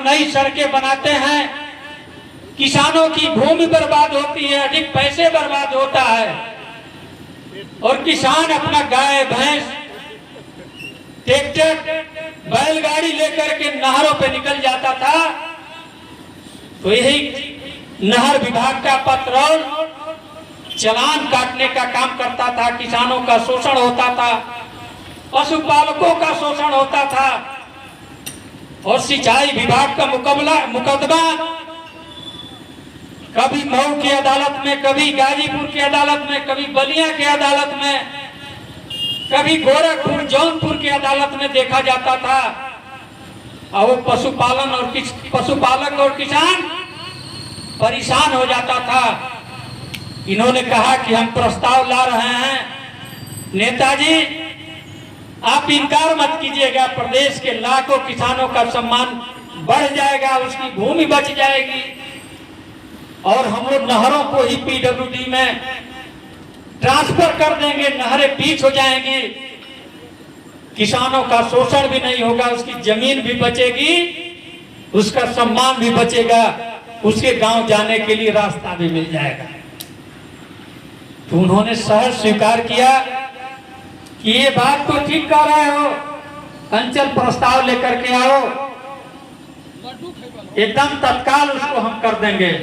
नई सड़कें बनाते हैं, किसानों की भूमि बर्बाद होती है, अधिक पैसे बर्बाद होता है, और किसान अपना गाय भैंस ट्रैक्टर बैलगाड़ी लेकर के नहरों पे निकल जाता था, तो यही नहर विभाग का पत्रोल चालान काटने का काम करता था। किसानों का शोषण होता था, पशुपालकों का शोषण होता था, और सिंचाई विभाग का मुकदमा कभी मऊ की अदालत में, कभी गाजीपुर की अदालत में, कभी बलिया की अदालत में, कभी गोरखपुर जौनपुर की अदालत में देखा जाता था। और वो पशुपालक और किसान परेशान हो जाता था। इन्होंने कहा कि हम प्रस्ताव ला रहे हैं, नेताजी आप इनकार मत कीजिएगा, प्रदेश के लाखों किसानों का सम्मान बढ़ जाएगा, उसकी भूमि बच जाएगी, और हम लोग नहरों को ही पीडब्ल्यूडी में ट्रांसफर कर देंगे, नहरें बीच हो जाएंगी, किसानों का शोषण भी नहीं होगा, उसकी जमीन भी बचेगी, उसका सम्मान भी बचेगा, उसके गांव जाने के लिए रास्ता भी मिल जाएगा। तो उन्होंने सहज स्वीकार किया कि ये बात तो ठीक कर रहे हो, अंचल प्रस्ताव लेकर के आओ, एकदम तत्काल उसको हम कर देंगे।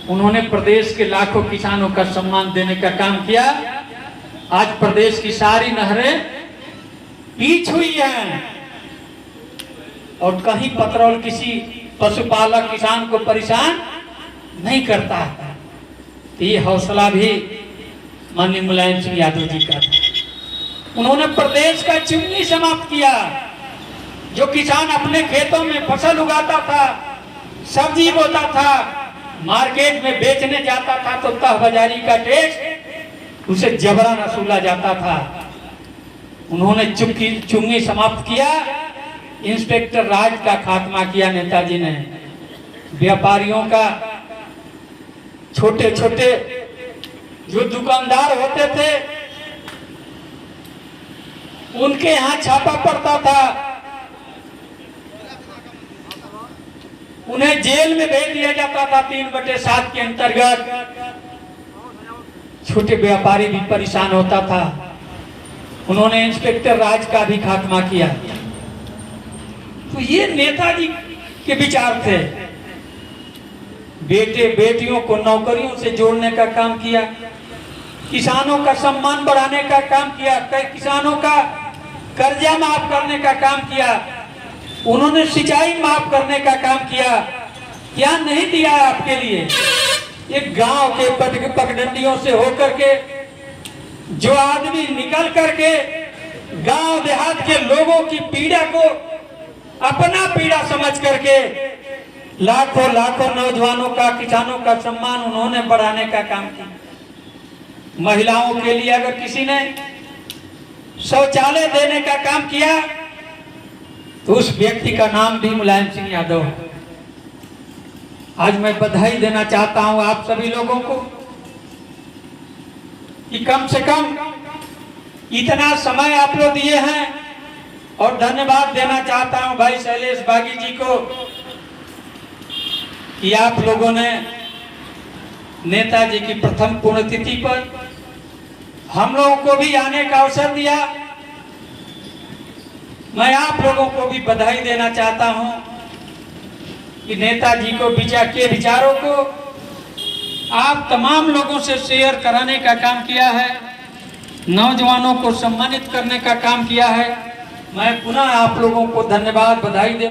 उन्होंने प्रदेश के लाखों किसानों का सम्मान देने का काम किया। आज प्रदेश की सारी नहरें बीच हुई हैं, और कहीं पत्रोल किसी पशुपालक किसान को परेशान नहीं करता है। तो ये हौसला भी माननीय मुलायम सिंह यादव जी का था। उन्होंने प्रदेश का चिमनी समाप्त किया। जो किसान अपने खेतों में फसल उगाता था, सब्जी बोता था, मार्केट में बेचने जाता था, तो तहबाजारी का टैक्स उसे जबरन वसूला जाता था। उन्होंने चुंगी समाप्त किया। इंस्पेक्टर राज का खात्मा किया नेताजी ने। व्यापारियों का, छोटे छोटे जो दुकानदार होते थे, उनके यहाँ छापा पड़ता था, उन्हें जेल में भेज दिया जाता था 3/7 के अंतर्गत। छोटे व्यापारी भी परेशान होता था। उन्होंने इंस्पेक्टर राज का भी खात्मा किया। तो ये नेताजी के विचार थे। बेटे बेटियों को नौकरियों से जोड़ने का काम किया, किसानों का सम्मान बढ़ाने का काम किया, किसानों का कर्जा माफ करने का काम किया, उन्होंने सिंचाई माफ करने का काम किया। क्या नहीं दिया है आपके लिए? एक गांव के पगडंडियों से होकर के जो आदमी निकल करके गांव देहात के लोगों की पीड़ा को अपना पीड़ा समझ करके लाखों लाखों नौजवानों का, किसानों का सम्मान उन्होंने बढ़ाने का काम किया। महिलाओं के लिए अगर किसी ने शौचालय देने का काम किया, तो उस व्यक्ति का नाम भी मुलायम सिंह यादव है। आज मैं बधाई देना चाहता हूं आप सभी लोगों को कि कम से कम इतना समय आप लोग दिए हैं, और धन्यवाद देना चाहता हूं भाई शैलेश बागी जी को कि आप लोगों ने नेताजी की प्रथम पुण्यतिथि पर हम लोगों को भी आने का अवसर दिया। मैं आप लोगों को भी बधाई देना चाहता हूं कि नेताजी को विचारों को आप तमाम लोगों से शेयर कराने का काम किया है, नौजवानों को सम्मानित करने का काम किया है। मैं पुनः आप लोगों को धन्यवाद बधाई दे